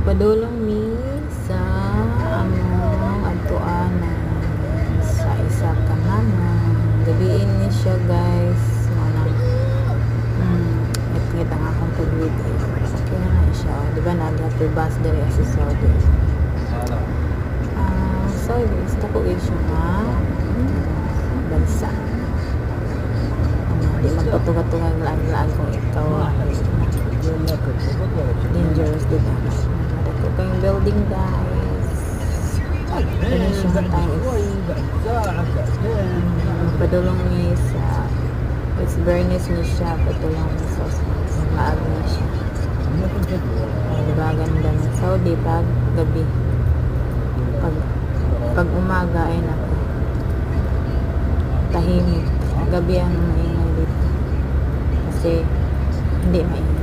Padulong mi sa among adtuanan sa isa ka naman. Gabiin ni siya guys. Manang nakita nga akong pag-video. Okay na na siya. Diba nag-after bus diri sa Saudi. So guys, tako siya nga bansa. Di magpatugatungay laan kung ikaw dangerous, diba? Ito kayong building guys. Ano siya padulong ni sa it's Bernice ni siya padulong ni sa maag ni siya. Diba ganda ng Saudi pag gabi, pag umaga ay naku tahimik, gabi ang maingay dito kasi hindi maingay.